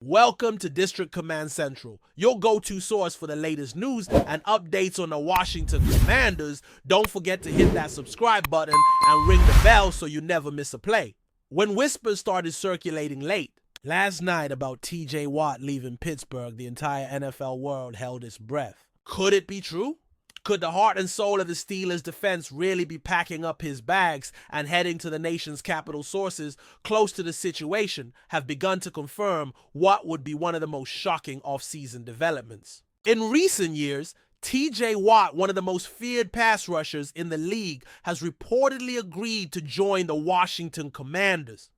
Welcome to District Command Central, your go-to source for the latest news and updates on the Washington Commanders. Don't forget to hit that subscribe button and ring the bell so you never miss a play. When whispers started circulating late last night about TJ Watt leaving Pittsburgh, the entire NFL world held its breath. Could it be true? Could the heart and soul of the Steelers' defense really be packing up his bags and heading to the nation's capital? Sources close to the situation have begun to confirm what would be one of the most shocking offseason developments. In recent years, TJ Watt, one of the most feared pass rushers in the league, has reportedly agreed to join the Washington Commanders.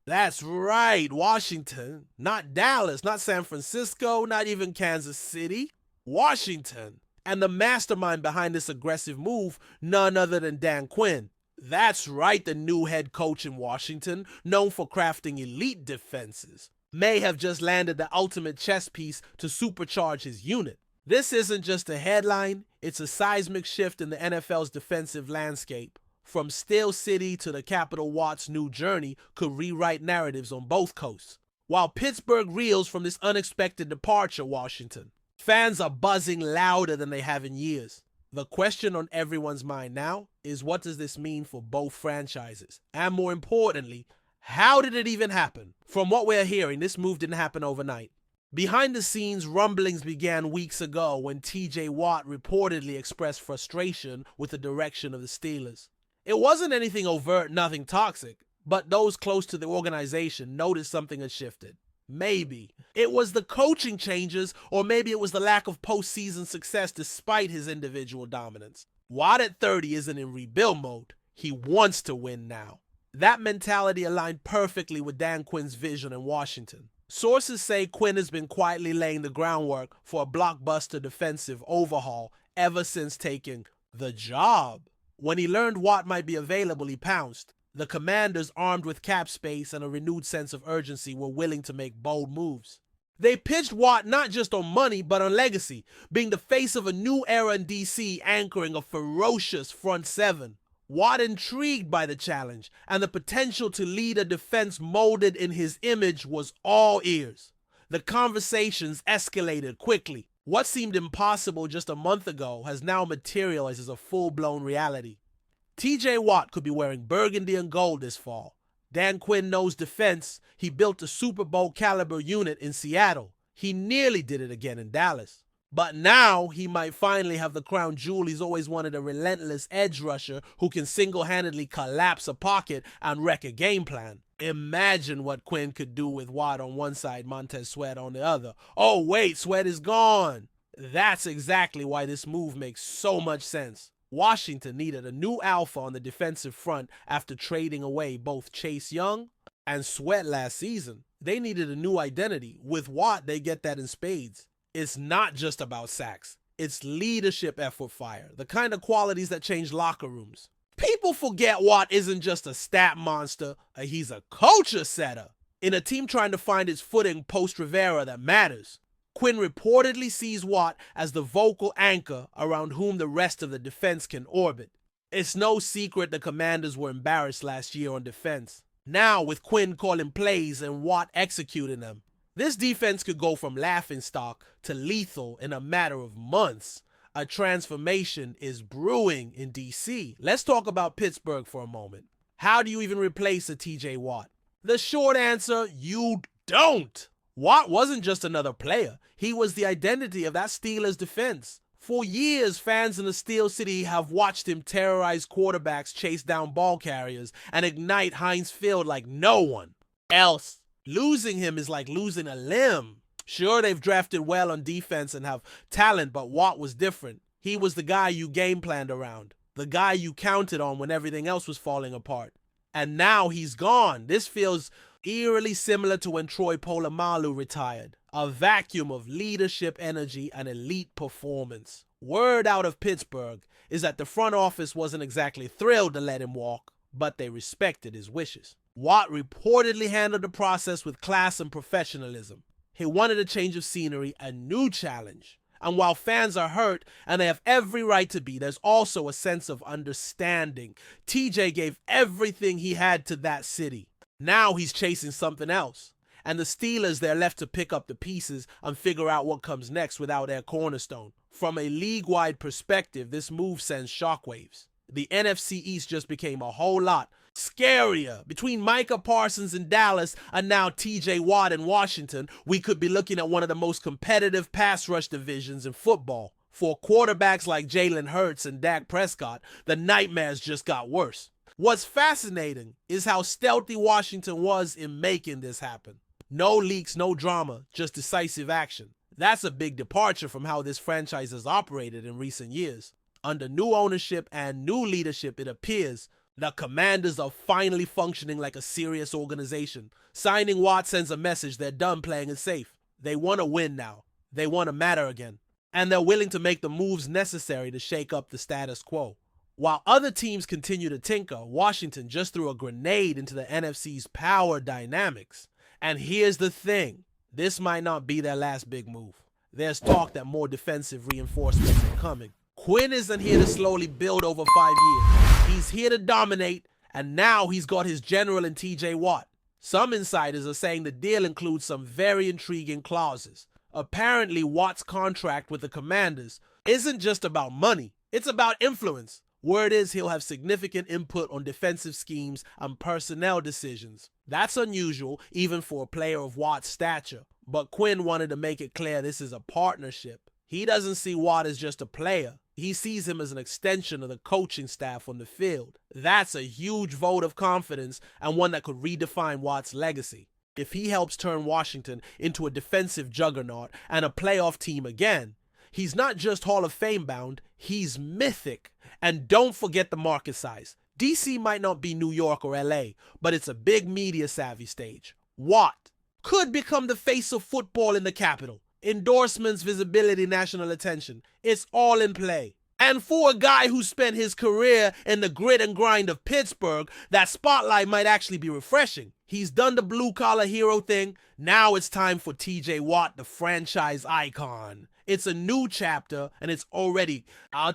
That's right, Washington. Not Dallas, not San Francisco, not even Kansas City. Washington. And the mastermind behind this aggressive move, none other than Dan Quinn. That's right, the new head coach in Washington, known for crafting elite defenses, may have just landed the ultimate chess piece to supercharge his unit. This isn't just a headline, it's a seismic shift in the NFL's defensive landscape. From Steel City to the capital, Watt's new journey could rewrite narratives on both coasts. While Pittsburgh reels from this unexpected departure, Washington, fans are buzzing louder than they have in years. The question on everyone's mind now is, what does this mean for both franchises? And more importantly, how did it even happen? From what we're hearing, this move didn't happen overnight. Behind the scenes, rumblings began weeks ago when TJ Watt reportedly expressed frustration with the direction of the Steelers. It wasn't anything overt, nothing toxic, but those close to the organization noticed something had shifted. Maybe it was the coaching changes, or maybe it was the lack of postseason success despite his individual dominance. Watt at 30 isn't in rebuild mode. He wants to win now. That mentality aligned perfectly with Dan Quinn's vision in Washington. Sources say Quinn has been quietly laying the groundwork for a blockbuster defensive overhaul ever since taking the job. When he learned Watt might be available, he pounced. The Commanders, armed with cap space and a renewed sense of urgency, were willing to make bold moves. They pitched Watt not just on money, but on legacy, being the face of a new era in DC, anchoring a ferocious front seven. Watt, intrigued by the challenge and the potential to lead a defense molded in his image, was all ears. The conversations escalated quickly. What seemed impossible just a month ago has now materialized as a full-blown reality. TJ Watt could be wearing burgundy and gold this fall. Dan Quinn knows defense. He built a Super Bowl caliber unit in Seattle. He nearly did it again in Dallas. But now he might finally have the crown jewel he's always wanted: a relentless edge rusher who can single-handedly collapse a pocket and wreck a game plan. Imagine what Quinn could do with Watt on one side, Montez Sweat on the other. Oh wait, Sweat is gone. That's exactly why this move makes so much sense. Washington needed a new alpha on the defensive front after trading away both Chase Young and Sweat last season. They needed a new identity. With Watt, they get that in spades. It's not just about sacks. It's leadership effort fire, the kind of qualities that change locker rooms. People forget Watt isn't just a stat monster, he's a culture setter. In a team trying to find its footing post-Rivera that matters, Quinn reportedly sees Watt as the vocal anchor around whom the rest of the defense can orbit. It's no secret the Commanders were embarrassed last year on defense. Now, with Quinn calling plays and Watt executing them, this defense could go from laughingstock to lethal in a matter of months. A transformation is brewing in DC. Let's talk about Pittsburgh for a moment. How do you even replace a TJ Watt? The short answer, you don't. Watt wasn't just another player. He was the identity of that Steelers defense. For years, fans in the Steel City have watched him terrorize quarterbacks, chase down ball carriers, and ignite Heinz Field like no one else. Losing him is like losing a limb. Sure, they've drafted well on defense and have talent, but Watt was different. He was the guy you game planned around, the guy you counted on when everything else was falling apart. And now he's gone. This feels eerily similar to when Troy Polamalu retired. A vacuum of leadership, energy, and elite performance. Word out of Pittsburgh is that the front office wasn't exactly thrilled to let him walk, but they respected his wishes. Watt reportedly handled the process with class and professionalism. He wanted a change of scenery, a new challenge. And while fans are hurt, and they have every right to be, there's also a sense of understanding. TJ gave everything he had to that city. Now he's chasing something else. and the Steelers, they're left to pick up the pieces and figure out what comes next without their cornerstone. From a league-wide perspective, this move sends shockwaves. The NFC East just became a whole lot scarier. Between Micah Parsons in Dallas and now TJ Watt in Washington, we could be looking at one of the most competitive pass rush divisions in football. For quarterbacks like Jalen Hurts and Dak Prescott, the nightmares just got worse. What's fascinating is how stealthy Washington was in making this happen. No leaks, no drama, just decisive action. That's a big departure from how this franchise has operated in recent years. Under new ownership and new leadership, it appears the Commanders are finally functioning like a serious organization. Signing Watt sends a message they're done playing it safe. They want to win now. They want to matter again. And they're willing to make the moves necessary to shake up the status quo. While other teams continue to tinker, Washington just threw a grenade into the NFC's power dynamics. And here's the thing. This might not be their last big move. There's talk that more defensive reinforcements are coming. Quinn isn't here to slowly build over 5 years. He's here to dominate, and now he's got his general in TJ Watt. Some insiders are saying the deal includes some very intriguing clauses. Apparently, Watt's contract with the Commanders isn't just about money, it's about influence. Word is he'll have significant input on defensive schemes and personnel decisions. That's unusual, even for a player of Watt's stature. But Quinn wanted to make it clear this is a partnership. He doesn't see Watt as just a player. He sees him as an extension of the coaching staff on the field. That's a huge vote of confidence and one that could redefine Watt's legacy. If he helps turn Washington into a defensive juggernaut and a playoff team again, he's not just Hall of Fame bound, he's mythic. And don't forget the market size. DC might not be New York or LA, but it's a big media savvy stage. Watt could become the face of football in the capital. Endorsements, visibility, national attention. It's all in play. And for a guy who spent his career in the grit and grind of Pittsburgh, that spotlight might actually be refreshing. He's done the blue-collar hero thing. Now it's time for TJ Watt, the franchise icon. It's a new chapter, and it's already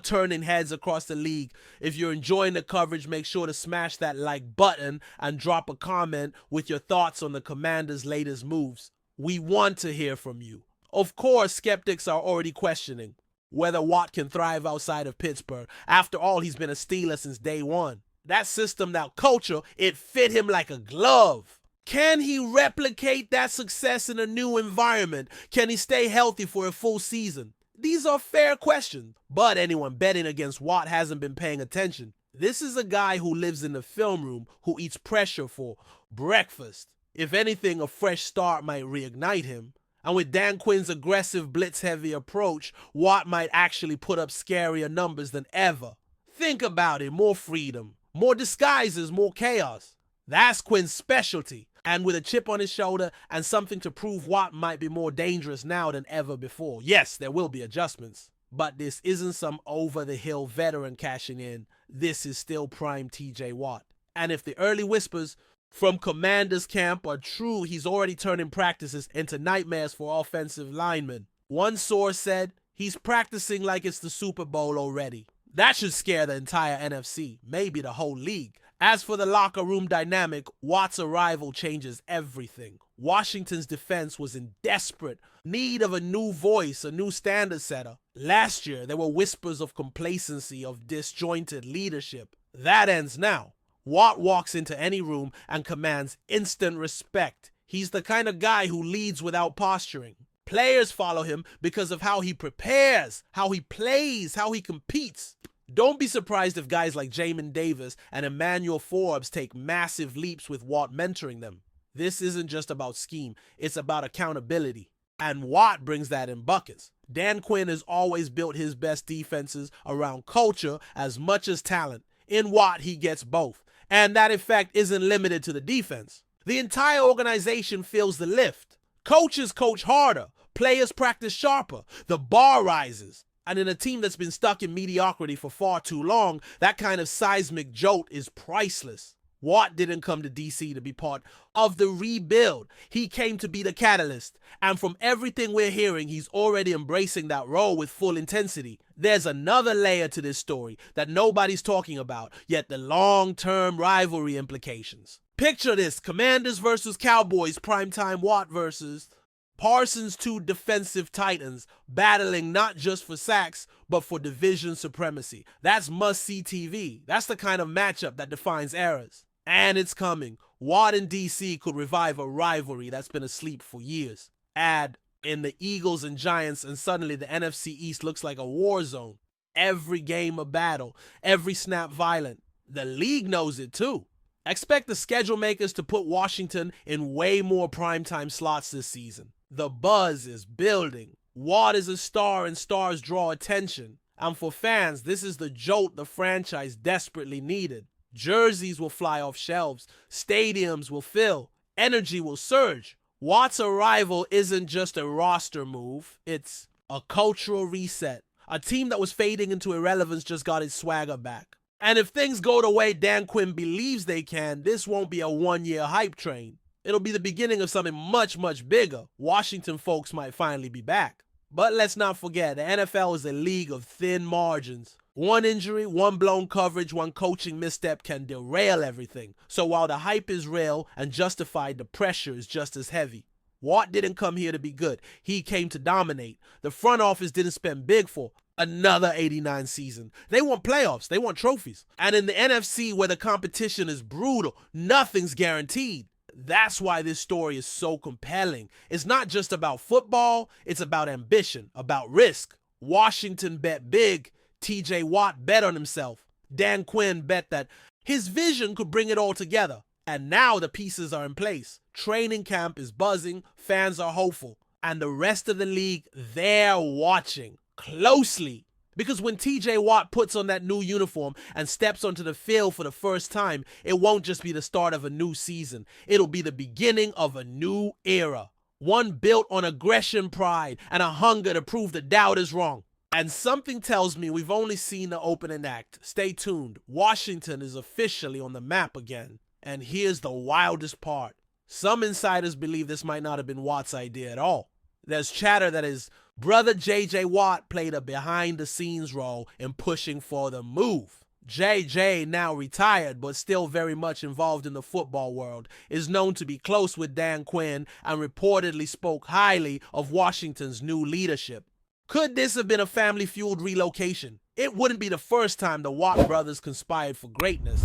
turning heads across the league. If you're enjoying the coverage, make sure to smash that like button and drop a comment with your thoughts on the Commanders' latest moves. We want to hear from you. Of course, skeptics are already questioning whether Watt can thrive outside of Pittsburgh. After all, he's been a Steeler since day one. That system, that culture, it fit him like a glove. Can he replicate that success in a new environment? Can he stay healthy for a full season? These are fair questions, but anyone betting against Watt hasn't been paying attention. This is a guy who lives in the film room, who eats pressure for breakfast. If anything, a fresh start might reignite him. And with Dan Quinn's aggressive blitz-heavy approach, Watt might actually put up scarier numbers than ever. Think about it, more freedom, more disguises, more chaos. That's Quinn's specialty. And with a chip on his shoulder and something to prove, Watt might be more dangerous now than ever before. Yes, there will be adjustments, but this isn't some over-the-hill veteran cashing in. This is still prime TJ Watt. And if the early whispers from Commanders camp are true, he's already turning practices into nightmares for offensive linemen. One source said he's practicing like it's the Super Bowl already. That should scare the entire NFC, maybe the whole league. As for the locker room dynamic, Watt's arrival changes everything. Washington's defense was in desperate need of a new voice, a new standard setter. Last year, there were whispers of complacency, of disjointed leadership. That ends now. Watt walks into any room and commands instant respect. He's the kind of guy who leads without posturing. Players follow him because of how he prepares, how he plays, how he competes. Don't be surprised if guys like Jamin Davis and Emmanuel Forbes take massive leaps with Watt mentoring them. This isn't just about scheme, it's about accountability. And Watt brings that in buckets. Dan Quinn has always built his best defenses around culture as much as talent. In Watt, he gets both. And that effect isn't limited to the defense. The entire organization feels the lift. Coaches coach harder. Players practice sharper. The bar rises. And in a team that's been stuck in mediocrity for far too long, that kind of seismic jolt is priceless. Watt didn't come to DC to be part of the rebuild. He came to be the catalyst. And from everything we're hearing, he's already embracing that role with full intensity. There's another layer to this story that nobody's talking about, yet the long-term rivalry implications. Picture this, Commanders versus Cowboys, primetime Watt versus Parsons, two defensive titans battling not just for sacks, but for division supremacy. That's must-see TV. That's the kind of matchup that defines eras. And it's coming. Watt and DC could revive a rivalry that's been asleep for years. Add in the Eagles and Giants, and suddenly the NFC East looks like a war zone. Every game a battle, every snap violent. The league knows it too. Expect the schedule makers to put Washington in way more primetime slots this season. The buzz is building. Watt is a star and stars draw attention. And for fans, this is the jolt the franchise desperately needed. Jerseys will fly off shelves. Stadiums will fill. Energy will surge. Watt's arrival isn't just a roster move. It's a cultural reset. A team that was fading into irrelevance just got its swagger back. And if things go the way Dan Quinn believes they can, this won't be a one-year hype train. It'll be the beginning of something much, much bigger. Washington folks might finally be back. But let's not forget, the NFL is a league of thin margins. One injury, one blown coverage, one coaching misstep can derail everything. So while the hype is real and justified, the pressure is just as heavy. Watt didn't come here to be good. He came to dominate. The front office didn't spend big for another 89 season. They want playoffs. They want trophies. And in the NFC, where the competition is brutal, nothing's guaranteed. That's why this story is so compelling. It's not just about football. It's about ambition, about risk. Washington bet big. TJ Watt bet on himself. Dan Quinn bet that his vision could bring it all together. And now the pieces are in place. Training camp is buzzing. Fans are hopeful. And the rest of the league, they're watching closely. Because when TJ Watt puts on that new uniform and steps onto the field for the first time, it won't just be the start of a new season. It'll be the beginning of a new era. One built on aggression, pride, and a hunger to prove the doubters wrong. And something tells me we've only seen the opening act. Stay tuned. Washington is officially on the map again. And here's the wildest part. Some insiders believe this might not have been Watt's idea at all. There's chatter that his brother JJ Watt played a behind-the-scenes role in pushing for the move. JJ, now retired but still very much involved in the football world, is known to be close with Dan Quinn and reportedly spoke highly of Washington's new leadership. Could this have been a family-fueled relocation? It wouldn't be the first time the Watt brothers conspired for greatness.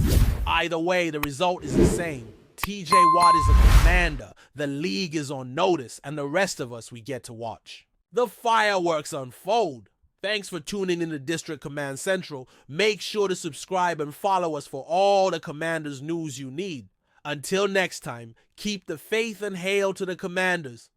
Either way, the result is the same. TJ Watt is a commander, the league is on notice, and the rest of us we get to watch. The fireworks unfold. Thanks for tuning in to District Command Central. Make sure to subscribe and follow us for all the Commanders news you need. Until next time, keep the faith and hail to the Commanders.